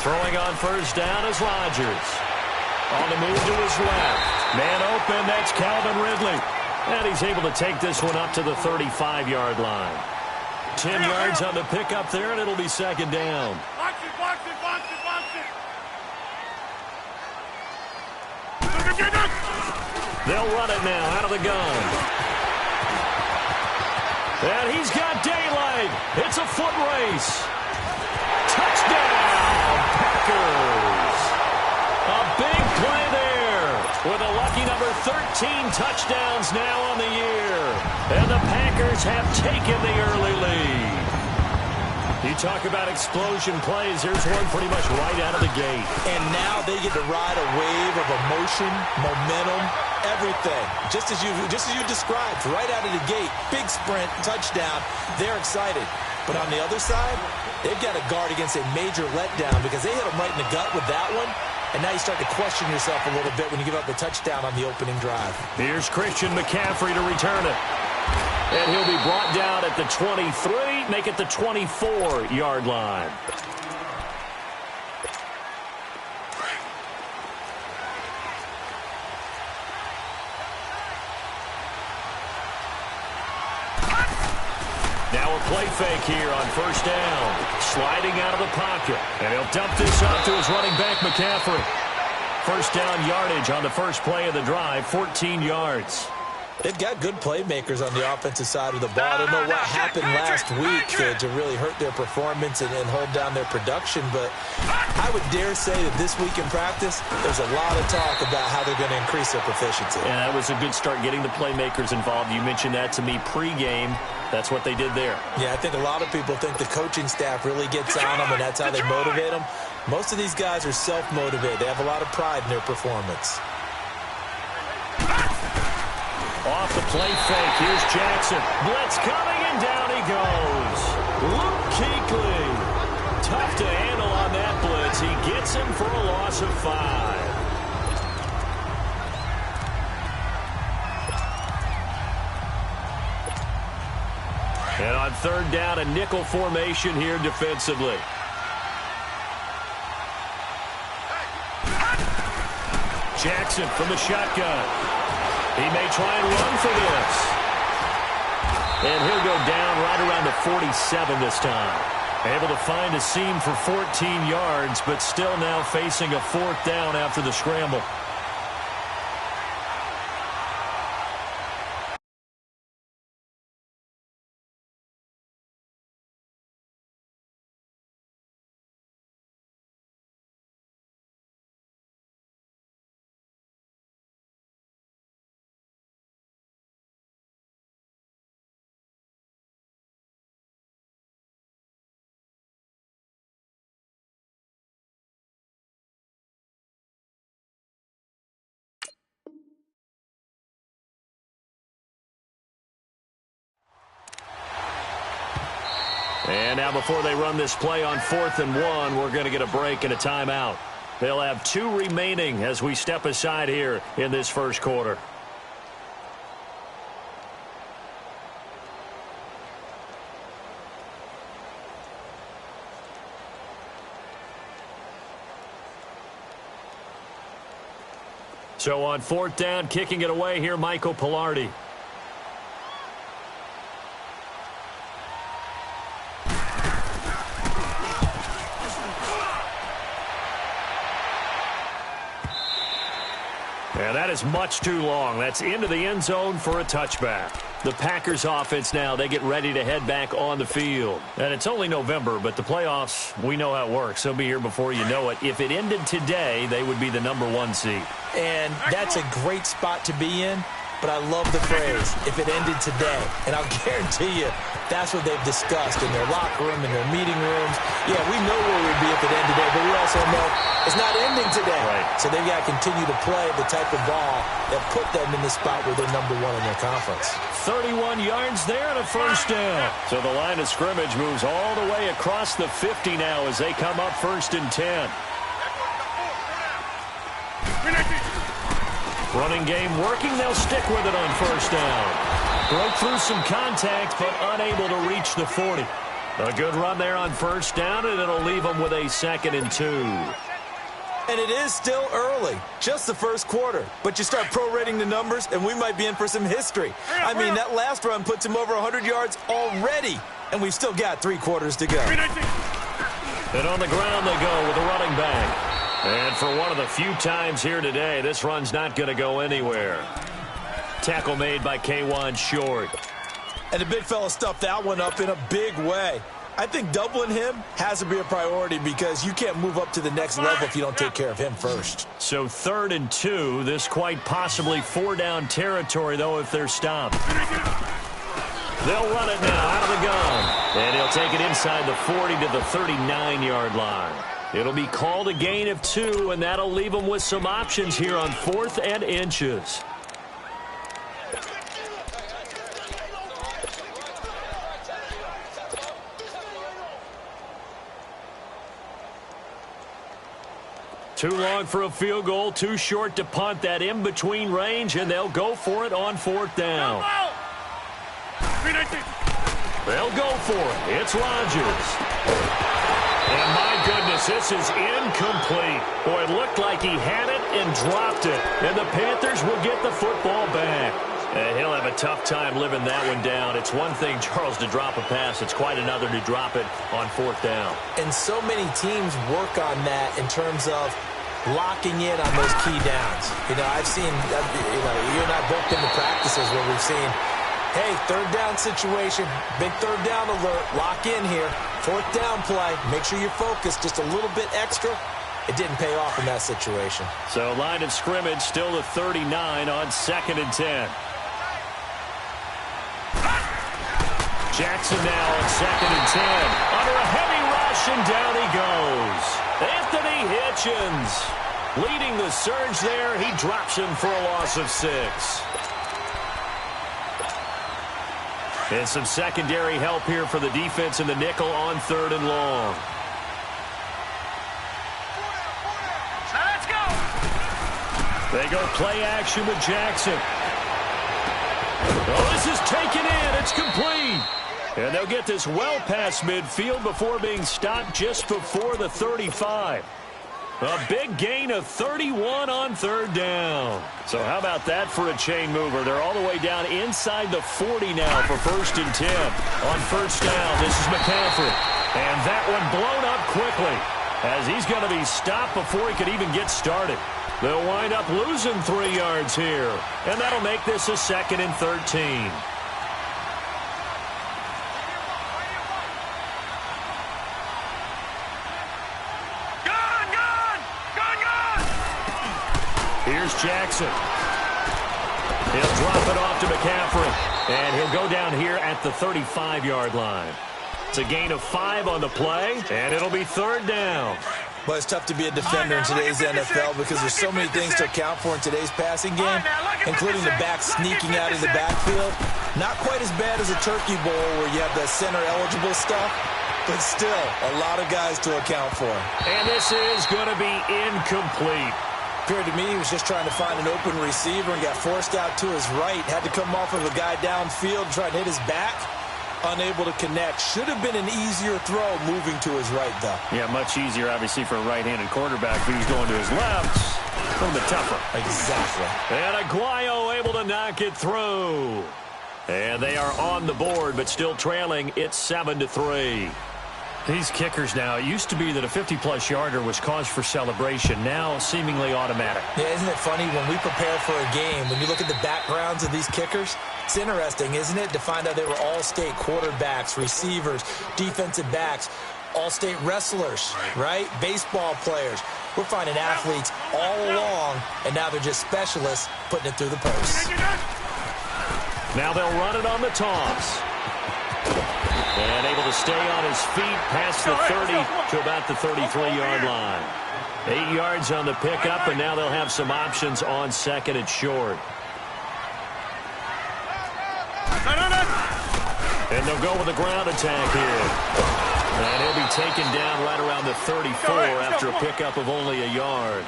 Throwing on first down is Rodgers. On the move to his left. Man open, that's Calvin Ridley. And he's able to take this one up to the 35-yard line. 10 yards on the pickup there, and it'll be second down. They'll run it now out of the gun. And he's got daylight. It's a foot race. Touchdown, Packers. A big play there with a lucky number 13 touchdowns now on the year. And the Packers have taken the early lead. You talk about explosion plays. Here's one pretty much right out of the gate. And now they get to ride a wave of emotion, momentum, everything. Just as you described, right out of the gate, big sprint, touchdown. They're excited. But on the other side, they've got to guard against a major letdown because they hit them right in the gut with that one. And now you start to question yourself a little bit when you give up the touchdown on the opening drive. Here's Christian McCaffrey to return it. And he'll be brought down at the 23, make it the 24-yard line. Now a play fake here on first down. Sliding out of the pocket. And he'll dump this off to his running back, McCaffrey. First down yardage on the first play of the drive, 14 yards. They've got good playmakers on the offensive side of the ball. I don't know what happened last week to really hurt their performance and hold down their production, but I would dare say that this week in practice, there's a lot of talk about how they're going to increase their proficiency. And that was a good start getting the playmakers involved. You mentioned that to me pregame. That's what they did there. Yeah, I think a lot of people think the coaching staff really gets on them, and that's how they motivate them. Most of these guys are self-motivated. They have a lot of pride in their performance. Off the play fake, here's Jackson. Blitz coming, and down he goes. Luke Kuechly. Tough to handle on that blitz. He gets him for a loss of 5. And on third down, a nickel formation here defensively. Jackson from the shotgun. He may try and run for this. And he'll go down right around the 47 this time. Able to find a seam for 14 yards, but still now facing a fourth down after the scramble. And now before they run this play on 4th and 1, we're going to get a break and a timeout. They'll have 2 remaining as we step aside here in this first quarter. So on 4th down, kicking it away here, Michael Pilardi. And that is much too long. That's into the end zone for a touchback. The Packers offense now, they get ready to head back on the field. And it's only November, but the playoffs, we know how it works. They'll be here before you know it. If it ended today, they would be the #1 seed. And that's a great spot to be in. But I love the phrase, if it ended today. And I'll guarantee you, that's what they've discussed in their locker room, in their meeting rooms. Yeah, we know where we'd be if it ended today, but we also know it's not ending today. Right. So they've got to continue to play the type of ball that put them in the spot where they're #1 in their conference. 31 yards there and a first down. So the line of scrimmage moves all the way across the 50 now as they come up 1st and 10. Running game working. They'll stick with it on 1st down. Broke through some contact, but unable to reach the 40. A good run there on first down, and it'll leave them with a 2nd and 2. And it is still early, just the first quarter. But you start prorating the numbers, and we might be in for some history. I mean, that last run puts him over 100 yards already, and we've still got 3 quarters to go. And on the ground they go with the running back. And for one of the few times here today, this run's not going to go anywhere. Tackle made by K'Wan Short. And the big fella stuffed that one up in a big way. I think doubling him has to be a priority because you can't move up to the next level if you don't take care of him first. So 3rd and 2. This quite possibly 4-down territory, though, if they're stopped. They'll run it now out of the gun. And he'll take it inside the 40 to the 39-yard line. It'll be called a gain of 2, and that'll leave them with some options here on 4th and inches. Too long for a field goal, too short to punt. That in-between range, and they'll go for it on 4th down. They'll go for it. It's Rodgers. And my goodness, this is incomplete. Boy, it looked like he had it and dropped it. And the Panthers will get the football back. And he'll have a tough time living that one down. It's one thing, Charles, to drop a pass. It's quite another to drop it on 4th down. And so many teams work on that in terms of locking in on those key downs. You know, I've seen, you and I both been to practices where we've seen, hey, 3rd down situation, big 3rd down alert, lock in here, 4th down play, make sure you're focused just a little bit extra. It didn't pay off in that situation. So line of scrimmage still the 39 on 2nd and 10. Jackson now on 2nd and 10. Under a heavy rush, and down he goes. Anthony Hitchens leading the surge there. He drops him for a loss of 6. And some secondary help here for the defense in the nickel on 3rd and long. Let's go. They go play action with Jackson. Oh, this is taken in. It's complete. And they'll get this well past midfield before being stopped just before the 35. A big gain of 31 on 3rd down. So how about that for a chain mover? They're all the way down inside the 40 now for 1st and 10. On 1st down, this is McCaffrey. And that one blown up quickly as he's going to be stopped before he could even get started. They'll wind up losing 3 yards here. And that'll make this a 2nd and 13. Here's Jackson. He'll drop it off to McCaffrey. And he'll go down here at the 35-yard line. It's a gain of 5 on the play, and it'll be 3rd down. Well, it's tough to be a defender in today's NFL because there's so many things to account for in today's passing game, including the back sneaking out of the backfield. Not quite as bad as a turkey bowl where you have the center-eligible stuff, but still a lot of guys to account for. And this is going to be incomplete. Appeared to me he was just trying to find an open receiver and got forced out to his right. Had to come off of a guy downfield, try to hit his back. Unable to connect. Should have been an easier throw moving to his right, though. Yeah, much easier, obviously, for a right-handed quarterback. But he's going to his left. A little bit tougher. Exactly. And Aguayo able to knock it through. And they are on the board, but still trailing. It's 7-3. These kickers now, it used to be that a 50-plus yarder was cause for celebration. Now, seemingly automatic. Yeah, isn't it funny when we prepare for a game, when you look at the backgrounds of these kickers, it's interesting, isn't it, to find out they were all-state quarterbacks, receivers, defensive backs, all-state wrestlers, right? Baseball players. We're finding athletes all along, and now they're just specialists putting it through the post. Now they'll run it on the toss. And able to stay on his feet past the 30 to about the 33-yard line. 8 yards on the pickup, and now they'll have some options on 2nd and short. And they'll go with a ground attack here. And he'll be taken down right around the 34 after a pickup of only a yard.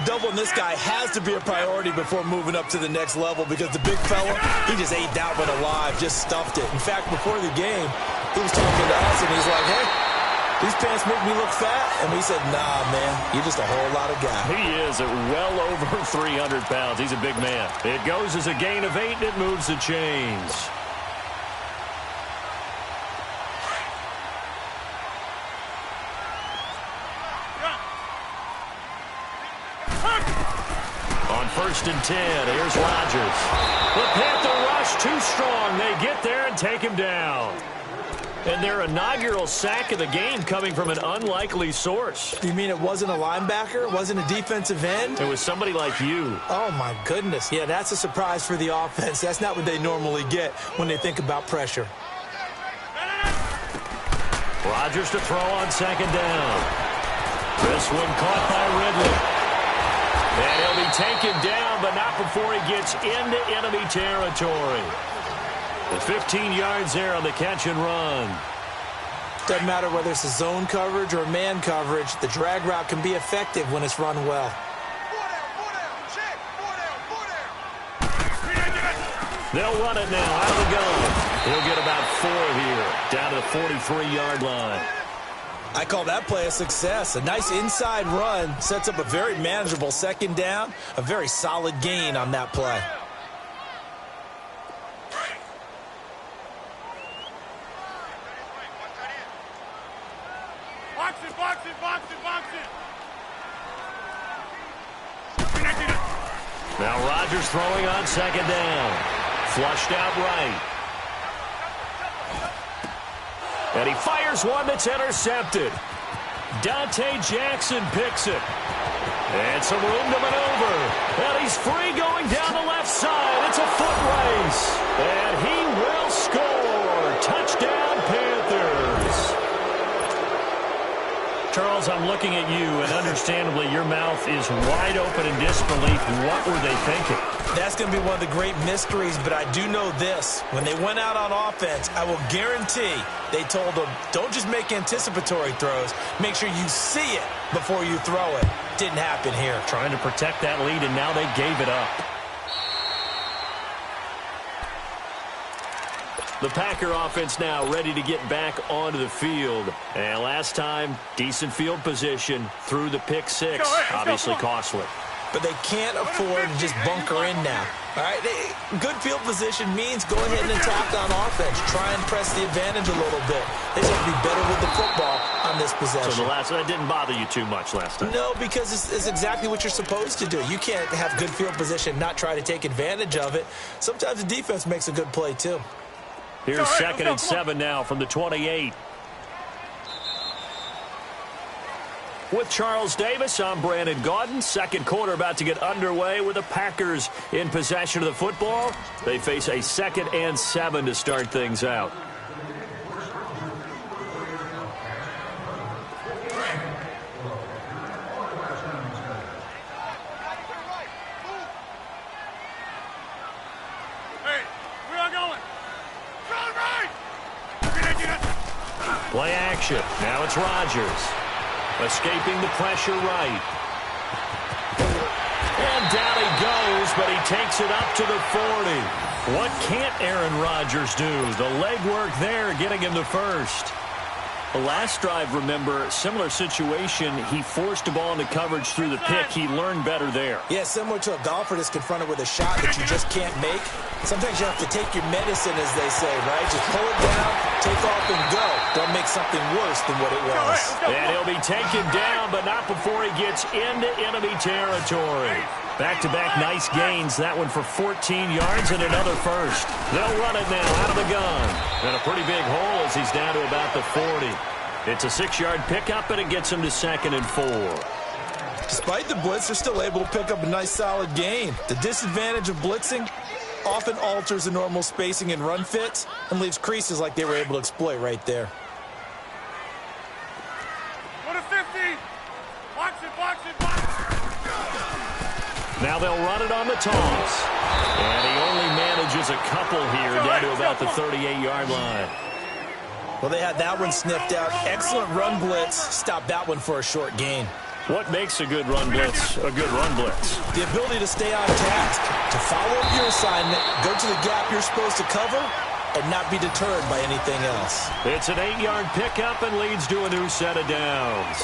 Doubling this guy has to be a priority before moving up to the next level because the big fella, he just ate that one alive, just stuffed it. In fact, before the game, He was talking to us, and he's like, hey, these pants make me look fat. And we said, nah, man, you're just a whole lot of guy. He is at well over 300 pounds. He's a big man. It goes as a gain of 8, and it moves the chains. On 1st and 10, here's Rodgers. The Panther rush too strong. They get there and take him down. And their inaugural sack of the game coming from an unlikely source. You mean it wasn't a linebacker? It wasn't a defensive end? It was somebody like you. Oh, my goodness. Yeah, that's a surprise for the offense. That's not what they normally get when they think about pressure. Rodgers to throw on 2nd down. This one caught by Ridley. And he'll be taken down, but not before he gets into enemy territory. The 15 yards there on the catch and run. Doesn't matter whether it's a zone coverage or man coverage, the drag route can be effective when it's run well. They'll run it now out of the gun. He'll get about 4 here, down to the 43-yard line. I call that play a success. A nice inside run sets up a very manageable 2nd down, a very solid gain on that play. Box it. Now Rodgers throwing on 2nd down. Flushed out right. And he fires one that's intercepted. Dante Jackson picks it. And some room to maneuver. And he's free going down the left side. It's a foot race. And he will score. Touchdown, Panthers. Charles, I'm looking at you, and understandably your mouth is wide open in disbelief. What were they thinking? That's going to be one of the great mysteries, but I do know this. When they went out on offense, I will guarantee they told them, don't just make anticipatory throws. Make sure you see it before you throw it. Didn't happen here. Trying to protect that lead, and now they gave it up. The Packer offense now ready to get back onto the field. And last time, decent field position through the pick 6. Obviously costly. But they can't afford to just bunker in now. All right, good field position means go ahead and attack on offense. Try and press the advantage a little bit. They just have to be better with the football on this possession. So that didn't bother you too much last time? No, because it's exactly what you're supposed to do. You can't have good field position, not try to take advantage of it. Sometimes the defense makes a good play, too. Here's 2nd and 7 now from the 28. With Charles Davis, I'm Brandon Gaudin. Second quarter about to get underway with the Packers in possession of the football. They face a 2nd and 7 to start things out. Play action. Now it's Rodgers. Escaping the pressure right. And down he goes, but he takes it up to the 40. What can't Aaron Rodgers do? The legwork there getting him the first. The last drive, remember, similar situation. He forced the ball into coverage through the pick. He learned better there. Yeah, similar to a golfer that's confronted with a shot that you just can't make. Sometimes you have to take your medicine, as they say, right? Just pull it down, take off, and go. Don't make something worse than what it was. And he'll be taken down, but not before he gets into enemy territory. Back-to-back nice gains. That one for 14 yards and another first. They'll run it now out of the gun. And a pretty big hole as he's down to about the 40. It's a 6-yard pickup, and it gets him to 2nd and 4. Despite the blitz, they're still able to pick up a nice, solid gain. The disadvantage of blitzing often alters the normal spacing and run fits and leaves creases like they were able to exploit right there. Go to 50. Box it. Now they'll run it on the toss. And he only manages a couple here down to about the 38-yard line. Well, they had that one sniffed out. Excellent run blitz. Stopped that one for a short gain. What makes a good run blitz a good run blitz? The ability to stay on task, to follow up your assignment, go to the gap you're supposed to cover, and not be deterred by anything else. It's an 8-yard pickup and leads to a new set of downs.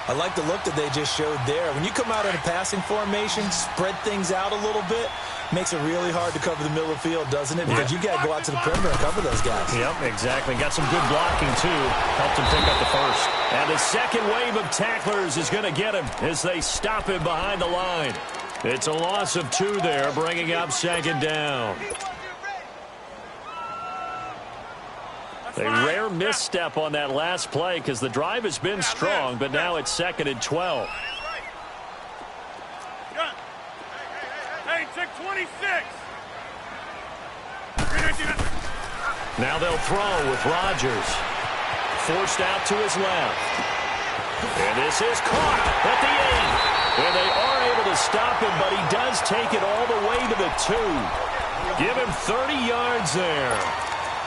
I like the look that they just showed there. When you come out in a passing formation, spread things out a little bit, makes it really hard to cover the middle of the field, doesn't it? Because you got to go out to the perimeter and cover those guys. Yep, exactly. Got some good blocking, too. Helped him pick up the first. And the second wave of tacklers is going to get him as they stop him behind the line. It's a loss of 2 there, bringing up second down. A rare misstep on that last play because the drive has been strong, but now it's 2nd and 12. Hey, check 26. Now they'll throw with Rodgers. Forced out to his left. And this is caught at the 8. And they are able to stop him, but he does take it all the way to the 2. Give him 30 yards there.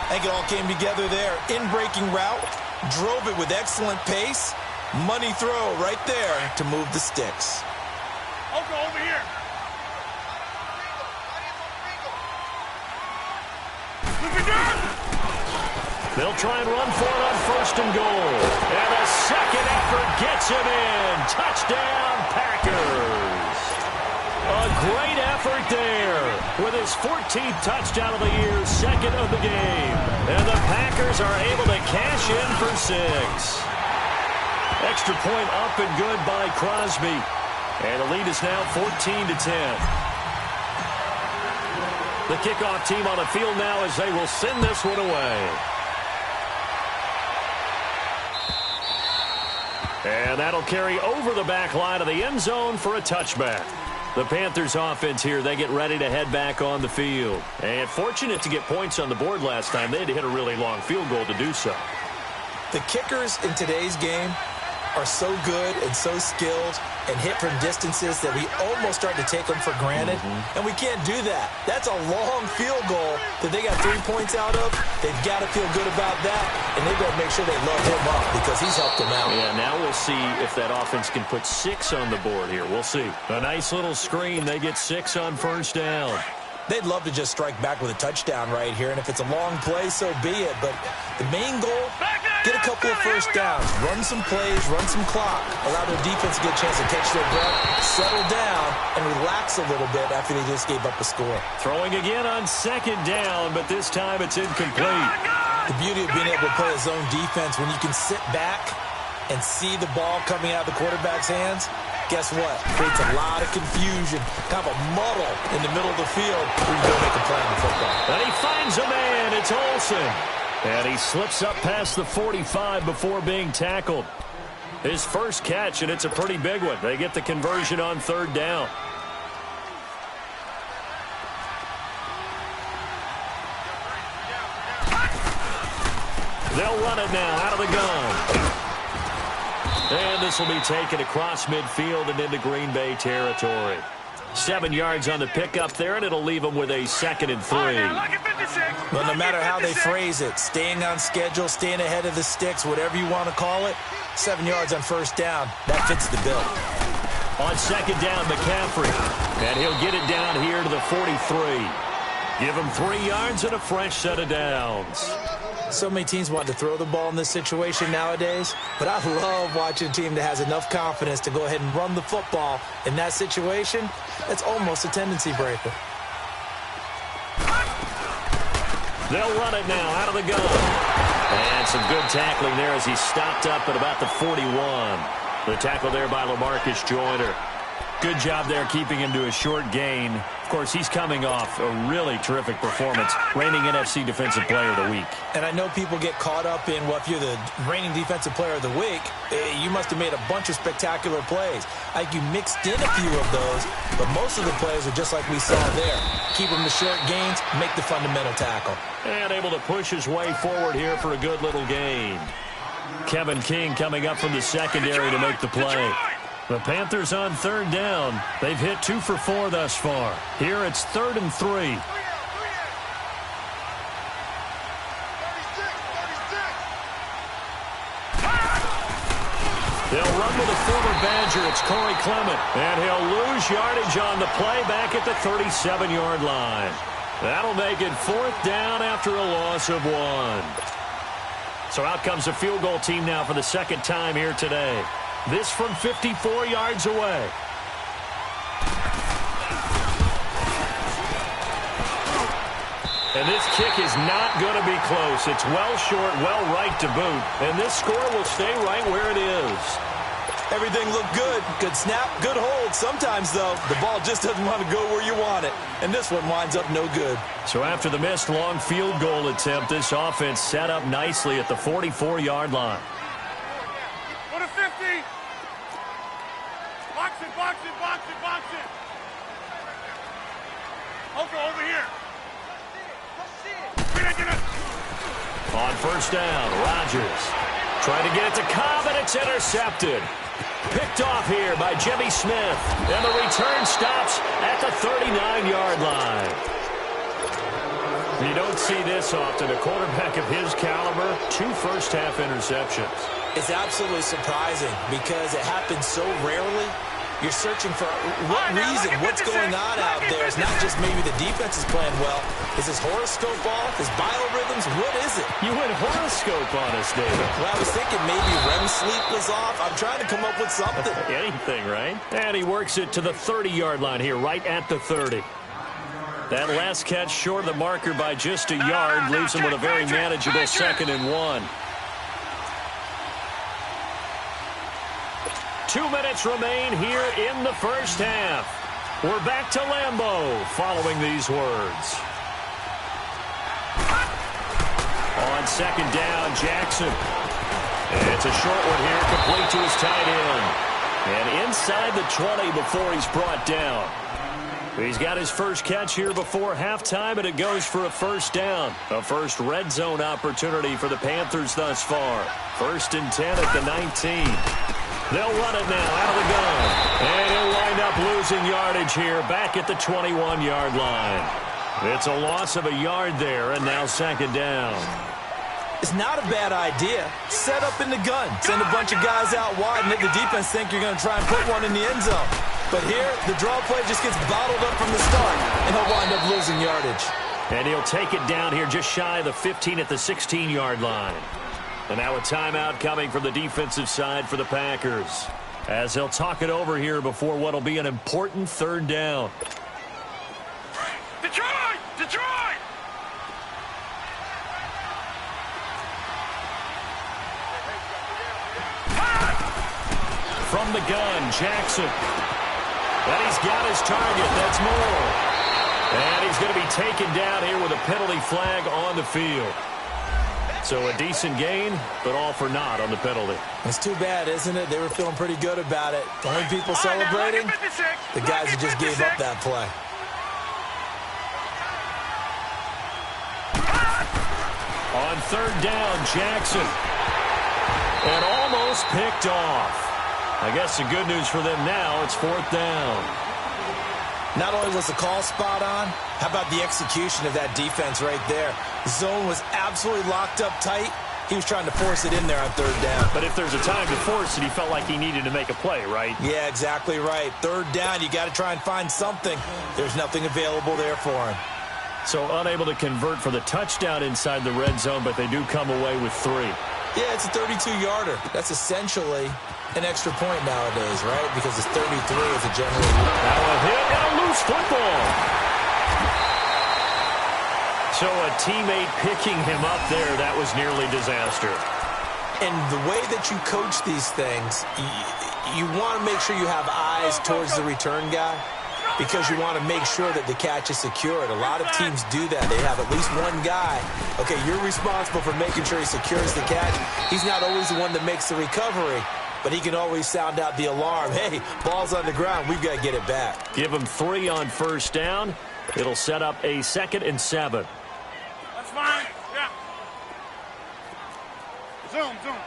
I think it all came together there. In-breaking route, drove it with excellent pace. Money throw right there to move the sticks. I'll go over here. They'll try and run for it on 1st and goal. And a second effort gets him in. Touchdown, Packers. A great effort there with his 14th touchdown of the year, 2nd of the game. And the Packers are able to cash in for 6. Extra point up and good by Crosby. And the lead is now 14-10. The kickoff team on the field now as they will send this one away. And that'll carry over the back line of the end zone for a touchback. The Panthers offense here, they get ready to head back on the field. And fortunate to get points on the board last time. They had to hit a really long field goal to do so. The kickers in today's game are so good and so skilled and hit from distances that we almost start to take them for granted. And we can't do that. That's a long field goal that they got 3 points out of. They've got to feel good about that, and they've got to make sure they load him up because he's helped them out. Yeah, now we'll see if that offense can put 6 on the board here. We'll see. A nice little screen. They get 6 on 1st down. They'd love to just strike back with a touchdown right here, and if it's a long play, so be it. But the main goal, get a couple of 1st downs, run some plays, run some clock, allow their defense to get a chance to catch their breath, settle down, and relax a little bit after they just gave up a score. Throwing again on 2nd down, but this time it's incomplete. The beauty of being able to play a zone defense when you can sit back and see the ball coming out of the quarterback's hands, guess what? Creates a lot of confusion, kind of a muddle in the middle of the field where you go make a play on the football. And he finds a man. It's Olsen. And he slips up past the 45 before being tackled. His first catch, and it's a pretty big one. They get the conversion on 3rd down. They'll run it now out of the gun. And this will be taken across midfield and into Green Bay territory. 7 yards on the pickup there, and it'll leave them with a 2nd and 3. Well, no matter how they phrase it, staying on schedule, staying ahead of the sticks, whatever you want to call it, 7 yards on 1st down, that fits the bill. On 2nd down, McCaffrey. And he'll get it down here to the 43. Give him 3 yards and a fresh set of downs. So many teams want to throw the ball in this situation nowadays, but I love watching a team that has enough confidence to go ahead and run the football in that situation. That's almost a tendency breaker. They'll run it now out of the gun. And some good tackling there as he stopped up at about the 41. The tackle there by LaMarcus Joyner. Good job there keeping him to a short gain. Of course, he's coming off a really terrific performance, reigning NFC Defensive Player of the Week. And I know people get caught up in, well, if you're the reigning Defensive Player of the Week, you must have made a bunch of spectacular plays. Like you mixed in a few of those, but most of the plays are just like we saw there. Keep them to short gains, make the fundamental tackle. And able to push his way forward here for a good little gain. Kevin King coming up from the secondary to make the play. The Panthers on 3rd down. They've hit 2 for 4 thus far. Here it's 3rd and 3. They'll run with a former Badger. It's Corey Clement. And he'll lose yardage on the play back at the 37-yard line. That'll make it 4th down after a loss of 1. So out comes a field goal team now for the second time here today. This from 54 yards away. And this kick is not going to be close. It's well short, well right to boot. And this score will stay right where it is. Everything looked good. Good snap, good hold. Sometimes, though, the ball just doesn't want to go where you want it. And this one winds up no good. So after the missed long field goal attempt, this offense set up nicely at the 44-yard line. Go to 50. Box it, box it, box it, box it. Okay, over here. On first down, Rodgers trying to get it to Cobb, and it's intercepted. Picked off here by Jimmy Smith, and the return stops at the 39-yard line. You don't see this often. A quarterback of his caliber, 2 first-half interceptions. It's absolutely surprising because it happens so rarely. You're searching for what reason, what's going on out there. It's not just maybe the defense is playing well. Is his horoscope off? His biorhythms? What is it? You went horoscope on us, David. Well, I was thinking maybe REM sleep was off. I'm trying to come up with something. Anything, right? And he works it to the 30-yard line here, right at the 30. That last catch short of the marker by just a yard leaves him with a very manageable 2nd and 1. 2 minutes remain here in the first half. We're back to Lambeau following these words. On 2nd down, Jackson. And it's a short one here, complete to his tight end. And inside the 20 before he's brought down. He's got his first catch here before halftime, and it goes for a first down. A first red zone opportunity for the Panthers thus far. 1st and 10 at the 19. They'll run it now out of the gun. And he'll wind up losing yardage here back at the 21-yard line. It's a loss of a yard there, and now 2nd down. It's not a bad idea. Set up in the gun. Send a bunch of guys out wide and let the defense think you're going to try and put one in the end zone. But here, the draw play just gets bottled up from the start, and he'll wind up losing yardage. And he'll take it down here just shy of the 15 at the 16-yard line. And now a timeout coming from the defensive side for the Packers, as he'll talk it over here before what will be an important 3rd down. Detroit! Detroit! From the gun, Jackson. And he's got his target. That's Moore. And he's going to be taken down here with a penalty flag on the field. So a decent gain, but all for naught on the penalty. It's too bad, isn't it? They were feeling pretty good about it. The only people celebrating, the guys who just gave up that play. On 3rd down, Jackson. And almost picked off. I guess the good news for them now, it's 4th down. Not only was the call spot on, how about the execution of that defense right there? The zone was absolutely locked up tight. He was trying to force it in there on 3rd down. But if there's a time to force it, he felt like he needed to make a play, right? Yeah, exactly right. 3rd down, you got to try and find something. There's nothing available there for him. So unable to convert for the touchdown inside the red zone, but they do come away with 3. Yeah, it's a 32-yarder. That's essentially an extra point nowadays, right? Because it's 33 as a general rule. Now a hit and a loose football. So a teammate picking him up there, that was nearly disaster. And the way that you coach these things, you want to make sure you have eyes towards the return guy because you want to make sure that the catch is secured. A lot of teams do that. They have at least one guy. Okay, you're responsible for making sure he secures the catch. He's not always the one that makes the recovery, but he can always sound out the alarm. Hey, ball's on the ground. We've got to get it back. Give him 3 on first down. It'll set up a 2nd and 7. That's fine. Yeah. Zoom, zoom.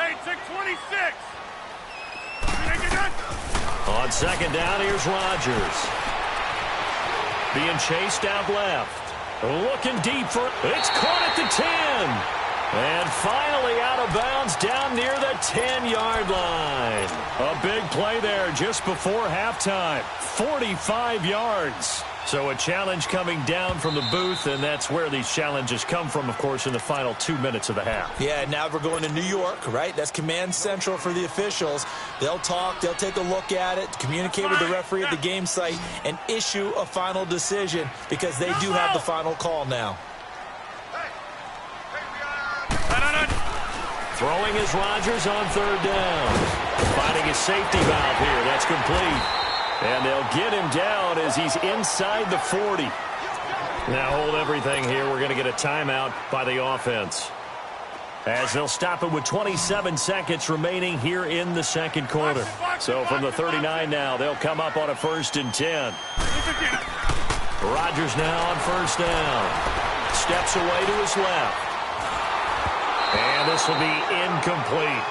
Hey, tick 26. On 2nd down, here's Rodgers. Being chased out left. Looking deep for it. It's caught at the 10. And finally out of bounds down near the 10-yard line. A big play there just before halftime. 45 yards. So a challenge coming down from the booth, and that's where these challenges come from, of course, in the final 2 minutes of the half. Yeah, now we're going to New York, right? That's command central for the officials. They'll talk, they'll take a look at it, communicate with the referee at the game site, and issue a final decision because they do have the final call now. Throwing is Rodgers on third down. Finding his safety valve here. That's complete. And they'll get him down as he's inside the 40. Now hold everything here. We're going to get a timeout by the offense. As they'll stop it with 27 seconds remaining here in the second quarter. So from the 39 now, they'll come up on a 1st and 10. Rodgers now on first down. Steps away to his left. And this will be incomplete.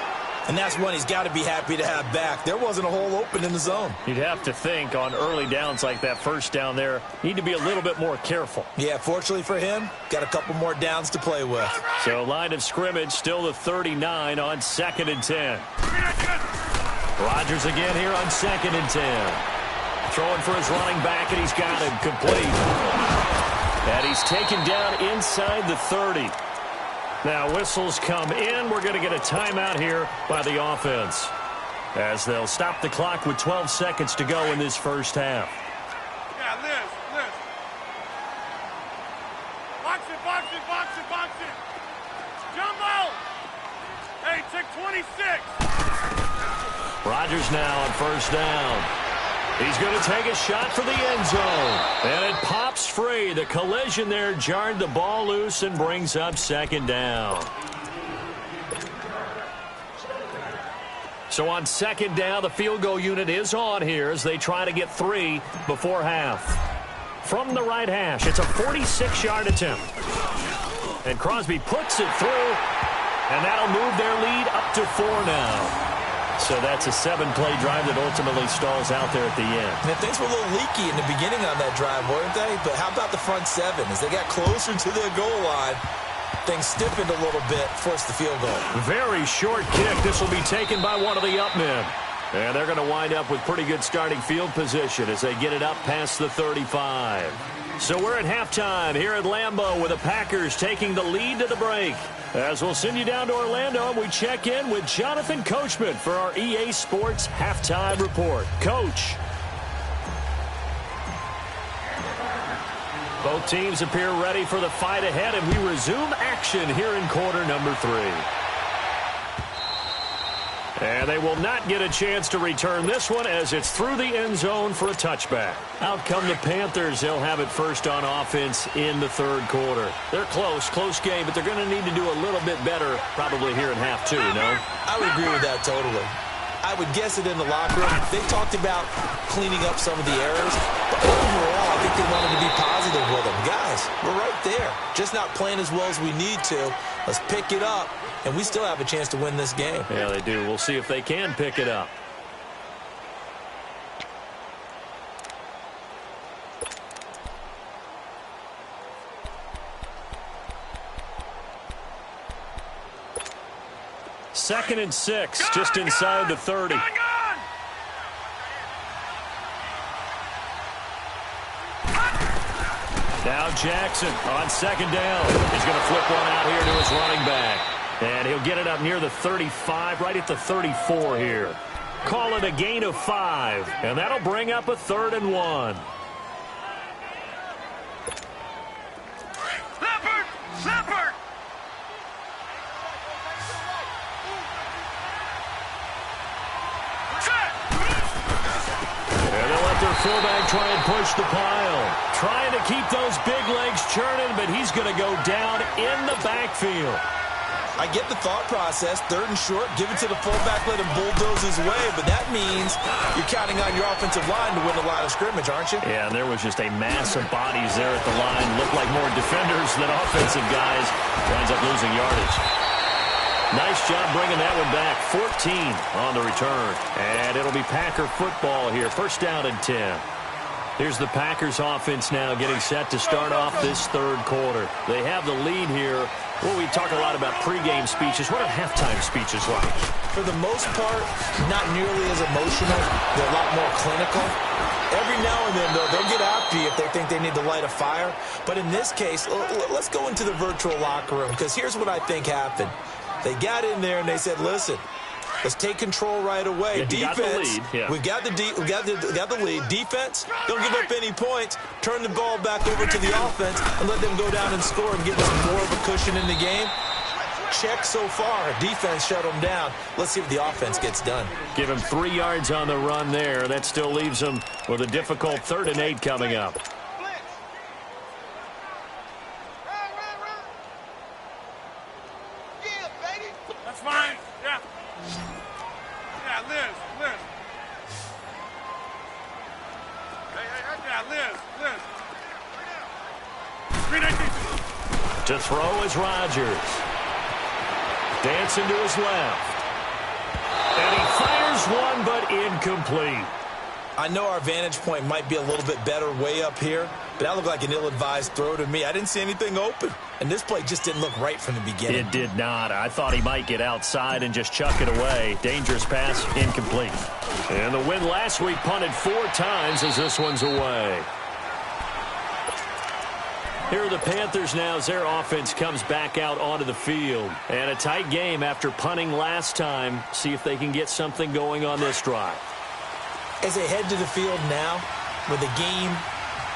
And that's one he's got to be happy to have back. There wasn't a hole open in the zone. You'd have to think on early downs like that first down there, need to be a little bit more careful. Yeah, fortunately for him, got a couple more downs to play with. So line of scrimmage still the 39 on 2nd and 10. Rodgers again here on 2nd and 10. Throwing for his running back, and he's got him complete. And he's taken down inside the 30. Now whistles come in. We're going to get a timeout here by the offense as they'll stop the clock with 12 seconds to go in this first half. Yeah, Liz. Box it. Jumbo. Hey, take 26. Rodgers now on first down. He's going to take a shot for the end zone. And it pops free. The collision there jarred the ball loose and brings up 2nd down. So on 2nd down, the field goal unit is on here as they try to get 3 before half. From the right hash, it's a 46-yard attempt. And Crosby puts it through, and that'll move their lead up to 4 now. So that's a 7-play drive that ultimately stalls out there at the end. And things were a little leaky in the beginning on that drive, weren't they? But how about the front 7? As they got closer to the goal line, things stiffened a little bit, forced the field goal. Very short kick. This will be taken by one of the up men. And they're going to wind up with pretty good starting field position as they get it up past the 35. So we're at halftime here at Lambeau with the Packers taking the lead to the break. As we'll send you down to Orlando and we check in with Jonathan Coachman for our EA Sports Halftime Report. Coach. Both teams appear ready for the fight ahead, and we resume action here in quarter number 3. And they will not get a chance to return this one as it's through the end zone for a touchback. Out come the Panthers. They'll have it first on offense in the 3rd quarter. They're close game, but they're going to need to do a little bit better probably here in half 2, you know? I would agree with that totally. I would guess it in the locker room. They talked about cleaning up some of the errors, but overall, I think they wanted to be positive with them. Guys, we're right there. Just not playing as well as we need to. Let's pick it up, and we still have a chance to win this game. Yeah, they do. We'll see if they can pick it up. Second and 6, just inside the 30. Now Jackson on 2nd down. He's going to flip one out here to his running back. And he'll get it up near the 35, right at the 34 here. Call it a gain of 5. And that'll bring up a 3rd and 1. Leopard! And they'll let their fullback try and push the pile. Trying to keep those big legs churning, but he's going to go down in the backfield. I get the thought process. 3rd and short, give it to the fullback, let him bulldoze his way. But that means you're counting on your offensive line to win the line of scrimmage, aren't you? Yeah, and there was just a mass of bodies there at the line. Looked like more defenders than offensive guys. Winds up losing yardage. Nice job bringing that one back. 14 on the return. And it'll be Packer football here. 1st down and 10. Here's the Packers offense now getting set to start off this 3rd quarter. They have the lead here Well, we talk a lot about pregame speeches. What are halftime speeches like? For the most part, not nearly as emotional. They're a lot more clinical. Every now and then, though, they'll get after you if they think they need to light a fire. But in this case, let's go into the virtual locker room, because here's what I think happened. They got in there and they said, listen, let's take control right away. Yeah, defense, we got the lead. Defense, don't give up any points. Turn the ball back over to the offense and let them go down and score and give us more of a cushion in the game. Check so far. Defense shut them down. Let's see if the offense gets done. Give him 3 yards on the run there. That still leaves him with a difficult 3rd and 8 coming up. That's fine. Yeah. Yeah, Liz. Yeah, Liz. 319. To throw is Rodgers. Dancing to his left. And he fires one, but incomplete. I know our vantage point might be a little bit better way up here, but that looked like an ill-advised throw to me. I didn't see anything open, and this play just didn't look right from the beginning. It did not. I thought he might get outside and just chuck it away. Dangerous pass, incomplete. And the win last week punted 4 times as this one's away. Here are the Panthers now as their offense comes back out onto the field. And a tight game after punting last time. See if they can get something going on this drive. As they head to the field now, with the game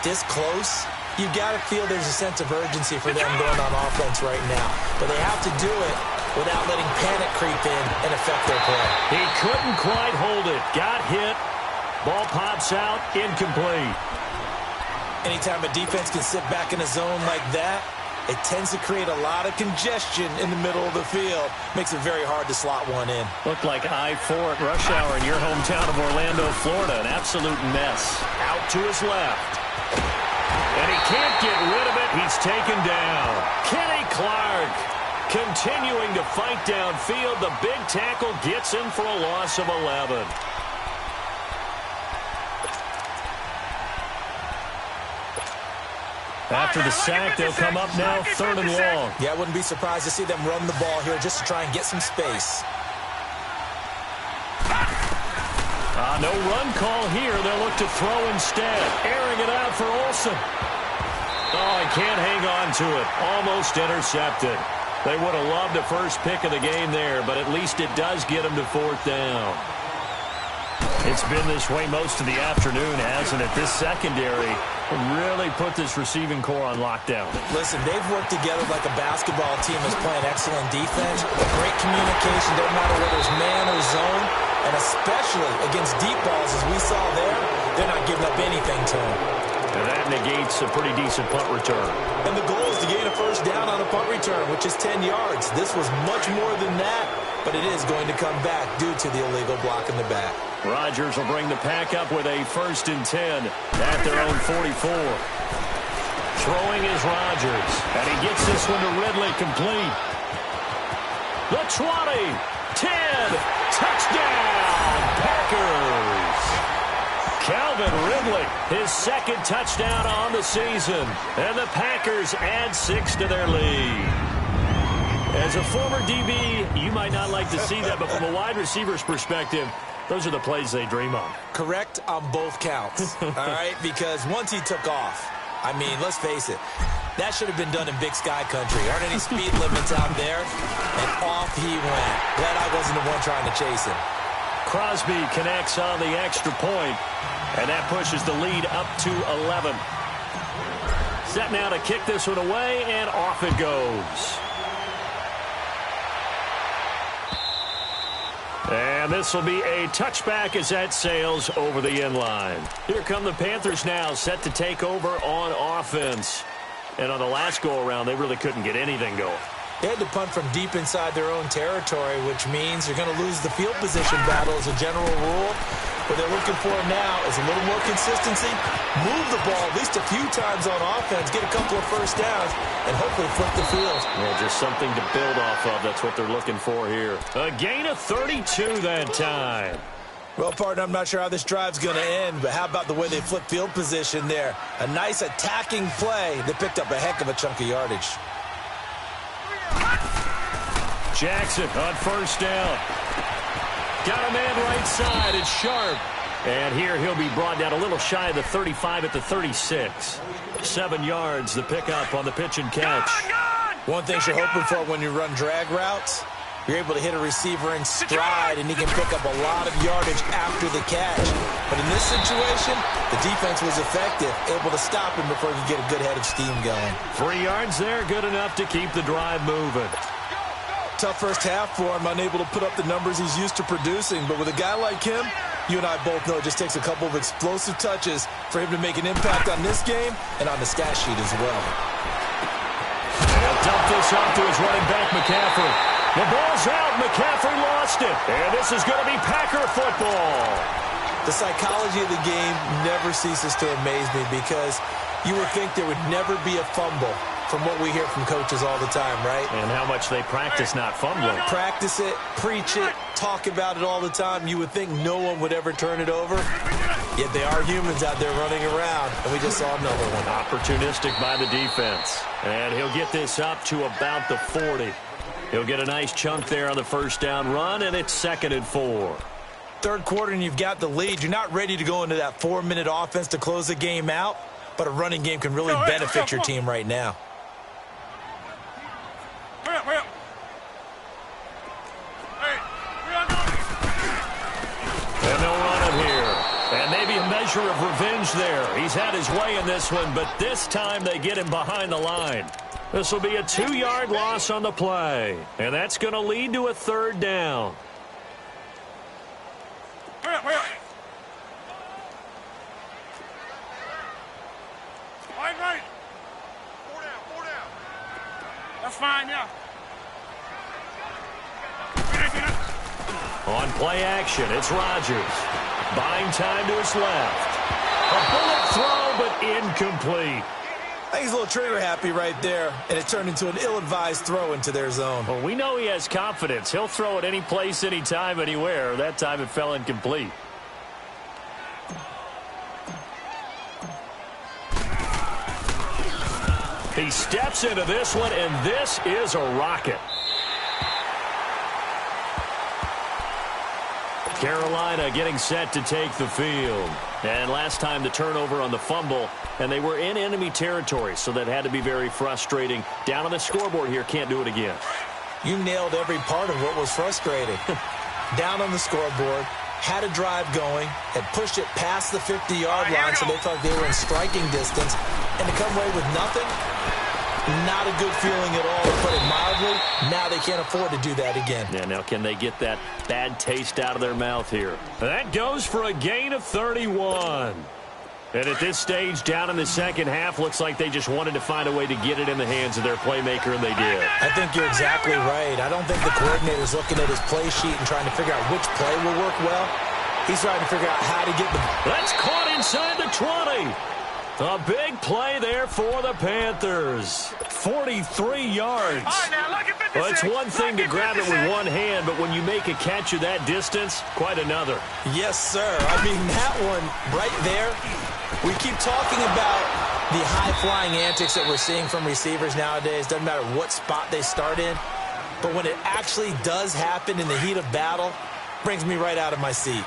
this close, you've got to feel there's a sense of urgency for them going on offense right now. But they have to do it without letting panic creep in and affect their play. He couldn't quite hold it. Got hit. Ball pops out. Incomplete. Anytime a defense can sit back in a zone like that, it tends to create a lot of congestion in the middle of the field. Makes it very hard to slot one in. Looked like I-4 at rush hour in your hometown of Orlando, Florida. An absolute mess. Out to his left. And he can't get rid of it. He's taken down. Kenny Clark continuing to fight downfield. The big tackle gets him for a loss of 11. After the sack, they'll come up now 3rd and long. Yeah, I wouldn't be surprised to see them run the ball here just to try and get some space. No run call here. They'll look to throw instead. Airing it out for Olsen. Oh, he can't hang on to it. Almost intercepted. They would have loved the first pick of the game there, but at least it does get them to 4th down. It's been this way most of the afternoon, hasn't it? This secondary really put this receiving core on lockdown. Listen, they've worked together like a basketball team that's playing excellent defense. Great communication, doesn't matter whether it's man or zone. And especially against deep balls, as we saw there, they're not giving up anything to them. And that negates a pretty decent punt return. And the goal is to gain a 1st down on a punt return, which is 10 yards. This was much more than that, but it is going to come back due to the illegal block in the back. Rodgers will bring the pack up with a 1st and 10 at their own 44. Throwing is Rodgers, and he gets this one to Ridley complete. The 20, 10, touchdown, Packers. Calvin Ridley, his 2nd touchdown on the season, and the Packers add 6 to their lead. As a former DB, you might not like to see that, but from a wide receiver's perspective, those are the plays they dream of. Correct on both counts, all right? Because once he took off, I mean, let's face it, that should have been done in Big Sky Country. Aren't any speed limits out there? And off he went. Glad I wasn't the one trying to chase him. Crosby connects on the extra point, and that pushes the lead up to 11. Set now to kick this one away, and off it goes. And this will be a touchback as that sails over the end line. Here come the Panthers now, set to take over on offense. And on the last go-around, they really couldn't get anything going. They had to punt from deep inside their own territory, which means they're going to lose the field position battle as a general rule. What they're looking for now is a little more consistency, move the ball at least a few times on offense, get a couple of 1st downs, and hopefully flip the field. Yeah, just something to build off of. That's what they're looking for here. A gain of 32 that time. Well, partner, I'm not sure how this drive's going to end, but how about the way they flipped field position there? A nice attacking play that picked up a heck of a chunk of yardage. Jackson on first down. Got a man right side. It's Sharp. And here he'll be brought down a little shy of the 35 at the 36. 7 yards, the pickup on the pitch and catch. One thing you're hoping for when you run drag routes, you're able to hit a receiver in stride, and he can pick up a lot of yardage after the catch. But in this situation, the defense was effective, able to stop him before he could get a good head of steam going. 3 yards there, good enough to keep the drive moving. Tough first half for him, unable to put up the numbers he's used to producing. But with a guy like him, you and I both know it just takes a couple of explosive touches for him to make an impact on this game and on the stat sheet as well. He'll dump this off to his running back, McCaffrey. The ball's out. McCaffrey lost it. And this is going to be Packer football. The psychology of the game never ceases to amaze me because you would think there would never be a fumble from what we hear from coaches all the time, right? And how much they practice not fumbling. Practice it, preach it, talk about it all the time. You would think no one would ever turn it over. Yet they are humans out there running around, and we just saw another one. Opportunistic by the defense. And he'll get this up to about the 40. He'll get a nice chunk there on the first down run, and it's 2nd and 4. Third quarter, and you've got the lead. You're not ready to go into that 4-minute offense to close the game out, but a running game can really benefit your team right now. Wait up. Hey, and they'll run it here. And maybe a measure of revenge there. He's had his way in this one, but this time they get him behind the line. This will be a 2-yard loss on the play. And that's going to lead to a 3rd down. Wait up. Right. 4 down. That's fine, yeah. On play action, it's Rodgers. Buying time to his left. A bullet throw, but incomplete. I think he's a little trigger happy right there, and it turned into an ill-advised throw into their zone. Well, we know he has confidence. He'll throw it any place, anytime, anywhere. That time it fell incomplete. He steps into this one, and this is a rocket. Carolina getting set to take the field. And last time the turnover on the fumble, and they were in enemy territory, so that had to be very frustrating. Down on the scoreboard here, can't do it again. You nailed every part of what was frustrating. Down on the scoreboard, had a drive going, had pushed it past the 50-yard line, so they thought they were in striking distance, and to come away with nothing, not a good feeling at all, to put it mildly. Now they can't afford to do that again. Yeah, now can they get that bad taste out of their mouth here? That goes for a gain of 31. And at this stage, down in the second half, looks like they just wanted to find a way to get it in the hands of their playmaker, and they did. I think you're exactly right. I don't think the coordinator's looking at his play sheet and trying to figure out which play will work well. He's trying to figure out how to get the... That's caught inside the 20. A big play there for the Panthers. 43 yards. Well, it's one thing to grab it with one hand, but when you make a catch of that distance, quite another. Yes, sir. I mean, that one right there, we keep talking about the high-flying antics that we're seeing from receivers nowadays. Doesn't matter what spot they start in. But when it actually does happen in the heat of battle, brings me right out of my seat.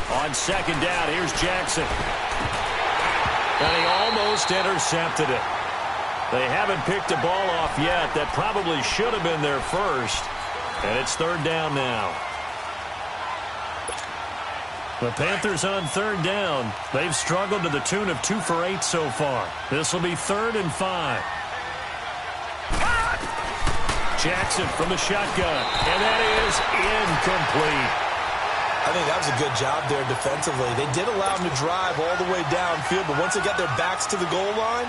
On second down, here's Jackson. And he almost intercepted it. They haven't picked a ball off yet. That probably should have been their first. And it's 3rd down now. The Panthers on 3rd down. They've struggled to the tune of 2 for 8 so far. This will be 3rd and 5. Jackson from the shotgun. And that is incomplete. I think that was a good job there defensively. They did allow them to drive all the way downfield, but once they got their backs to the goal line,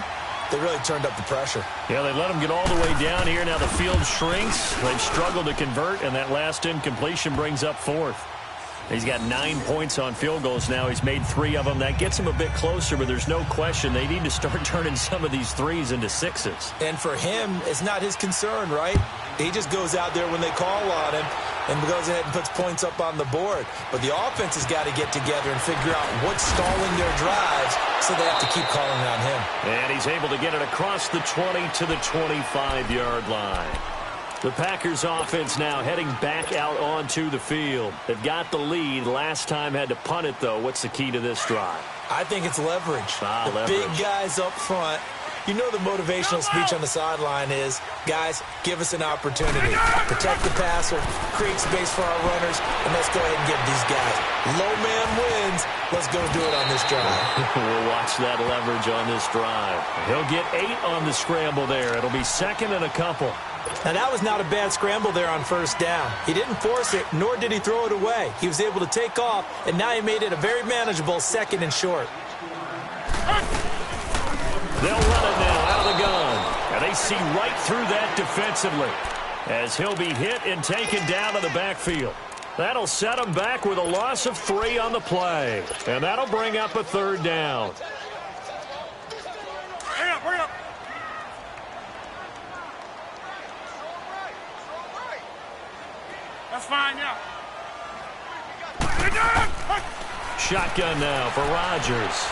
they really turned up the pressure. Yeah, they let them get all the way down here. Now the field shrinks. They've struggled to convert, and that last incompletion brings up 4th. He's got 9 points on field goals now. He's made 3 of them. That gets him a bit closer, but there's no question they need to start turning some of these threes into sixes. And for him, it's not his concern, right? He just goes out there when they call on him and goes ahead and puts points up on the board. But the offense has got to get together and figure out what's stalling their drives, so they have to keep calling on him. And he's able to get it across the 20 to the 25-yard line. The Packers offense now heading back out onto the field. They've got the lead. Last time had to punt it, though. What's the key to this drive? I think it's leverage. Leverage. Big guys up front. You know the motivational speech on the sideline is, guys, give us an opportunity. Protect the passer, create space for our runners, and let's go ahead and give these guys. Low man wins. Let's go do it on this drive. We'll watch that leverage on this drive. He'll get 8 on the scramble there. It'll be second and a couple. Now, that was not a bad scramble there on first down. He didn't force it, nor did he throw it away. He was able to take off, and now he made it a very manageable second and short. They'll run it now out of the gun. And they see right through that defensively as he'll be hit and taken down to the backfield. That'll set him back with a loss of 3 on the play. And that'll bring up a third down. Hurry up. That's fine, yeah. Shotgun now for Rodgers.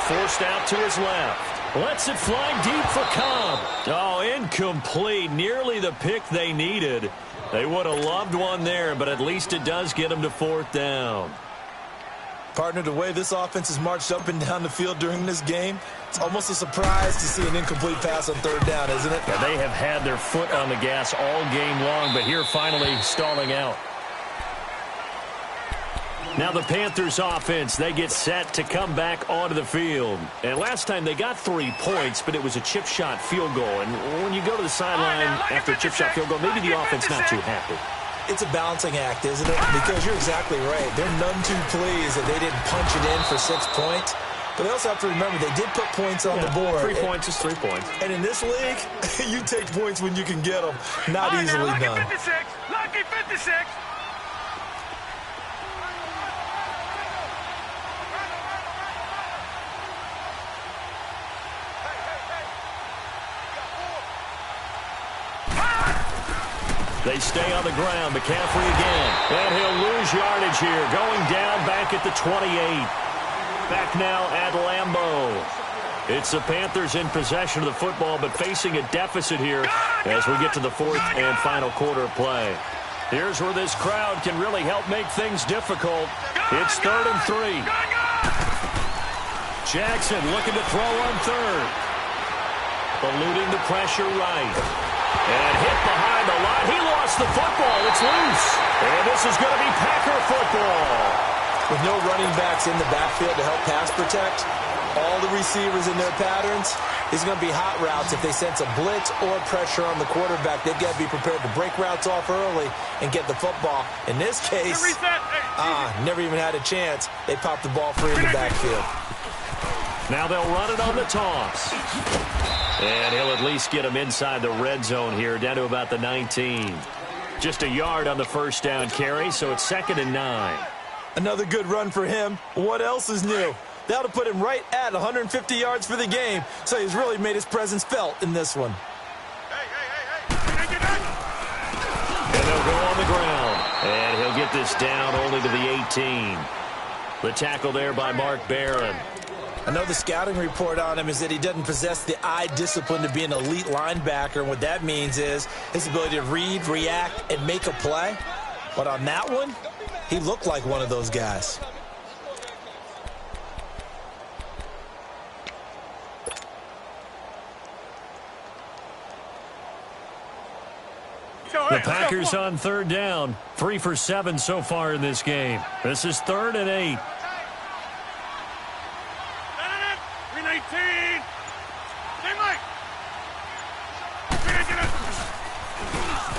Forced out to his left. Lets it fly deep for Cobb. Oh, incomplete. Nearly the pick they needed. They would have loved one there, but at least it does get them to 4th down. Partner, the way this offense has marched up and down the field during this game, it's almost a surprise to see an incomplete pass on 3rd down, isn't it? Yeah, they have had their foot on the gas all game long, but here finally stalling out. Now the Panthers offense, they get set to come back onto the field. And last time they got 3 points, but it was a chip shot field goal. And when you go to the sideline after a chip shot field goal, maybe the offense not too happy. It's a balancing act, isn't it? Because you're exactly right. They're none too pleased that they didn't punch it in for 6 points. But they also have to remember they did put points on the board. 3 points is 3 points. And in this league, you take points when you can get them. Not easily done. Lucky 56. They stay on the ground. McCaffrey again. And he'll lose yardage here. Going down back at the 28. Back now at Lambeau. It's the Panthers in possession of the football, but facing a deficit here as we get to the 4th and final quarter of play. Here's where this crowd can really help make things difficult. It's 3rd and 3. Jackson looking to throw on 3rd. Eluding the pressure right. And hit behind the line. He lost the football. It's loose. And this is going to be Packer football. With no running backs in the backfield to help pass protect, all the receivers in their patterns, these are going to be hot routes. If they sense a blitz or pressure on the quarterback, they've got to be prepared to break routes off early and get the football. In this case, never even had a chance. They popped the ball free in the backfield. Now they'll run it on the toss. And he'll at least get him inside the red zone here, down to about the 19. Just a yard on the first down carry, so it's 2nd and 9. Another good run for him. What else is new? That'll put him right at 150 yards for the game, so he's really made his presence felt in this one. And they'll go on the ground. And he'll get this down only to the 18. The tackle there by Mark Barron. I know the scouting report on him is that he doesn't possess the eye discipline to be an elite linebacker, and what that means is his ability to read, react, and make a play. But on that one, he looked like one of those guys. The Packers on 3rd down. 3 for 7 so far in this game. This is 3rd and 8.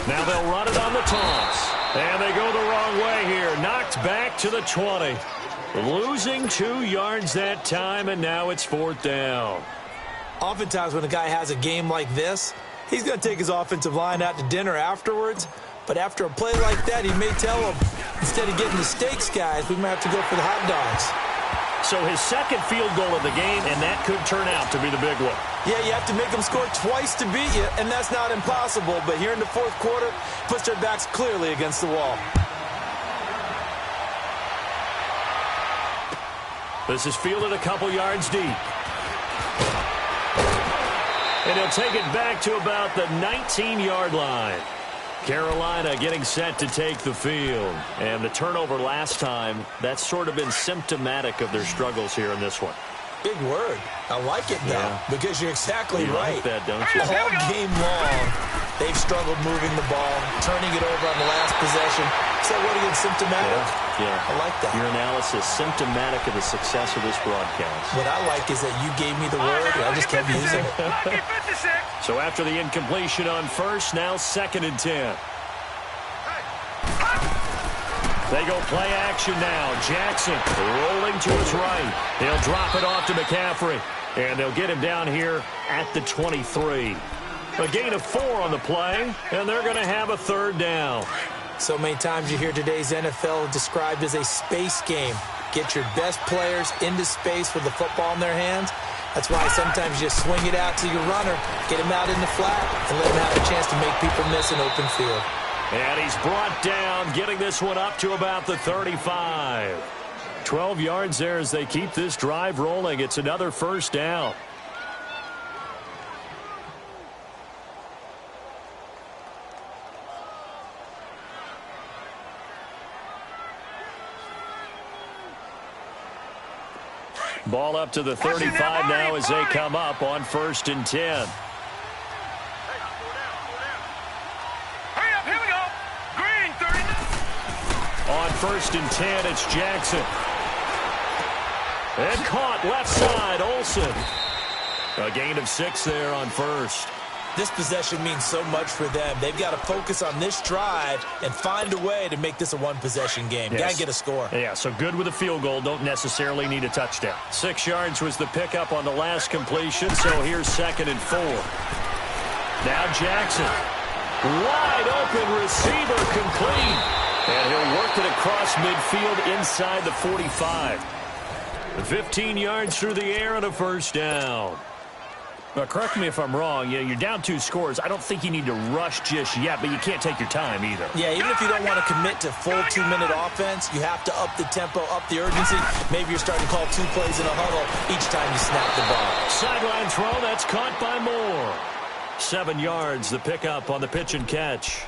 Now they'll run it on the toss. And they go the wrong way here. Knocked back to the 20. Losing 2 yards that time, and now it's 4th down. Oftentimes when a guy has a game like this, he's going to take his offensive line out to dinner afterwards. But after a play like that, he may tell him, Instead of getting the steaks, guys, we might have to go for the hot dogs. So his second field goal of the game, and that could turn out to be the big one. Yeah, you have to make them score twice to beat you, and that's not impossible. But here in the fourth quarter, puts their backs clearly against the wall. This is fielded a couple yards deep. And he'll take it back to about the 19-yard line. Carolina getting set to take the field. And the turnover last time, that's sort of been symptomatic of their struggles here in this one. Big word. I like it, though, because you're exactly right. Like that, don't you? All game long, they've struggled moving the ball, turning it over on the last possession. So what again, symptomatic? Yeah. I like that. Your analysis, symptomatic of the success of this broadcast. What I like is that you gave me the word, and I just kept using it. So after the incompletion on first, now 2nd and 10. They go play action now. Jackson rolling to his right. He'll drop it off to McCaffrey. And they'll get him down here at the 23. A gain of 4 on the play, and they're going to have a 3rd down. So many times you hear today's NFL described as a space game. Get your best players into space with the football in their hands. That's why sometimes you just swing it out to your runner, get him out in the flat, and let him have a chance to make people miss an open field. And he's brought down, getting this one up to about the 35. 12 yards there as they keep this drive rolling. It's another 1st down. Ball up to the 35 now as they come up on 1st and 10. On 1st and 10, it's Jackson. And caught left side, Olsen. A gain of 6 there on 1st. This possession means so much for them. They've got to focus on this drive and find a way to make this a one-possession game. Yes. Got to get a score. Yeah, so good with a field goal. Don't necessarily need a touchdown. 6 yards was the pickup on the last completion, so here's 2nd and 4. Now Jackson. Wide open receiver complete. And he'll work it across midfield inside the 45. 15 yards through the air and a 1st down. Now, correct me if I'm wrong. You're down 2 scores. I don't think you need to rush just yet, but you can't take your time either. Yeah, even if you don't want to commit to full 2-minute offense, you have to up the tempo, up the urgency. Maybe you're starting to call 2 plays in a huddle each time you snap the ball. Sideline throw, that's caught by Moore. 7 yards, the pickup on the pitch and catch.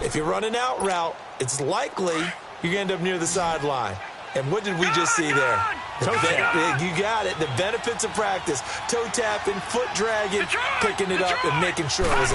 If you're running out route, it's likely you're going to end up near the sideline. And what did we just see there? Toe tap. You got it. The benefits of practice. Toe tapping, foot dragging, picking it up, and making sure it was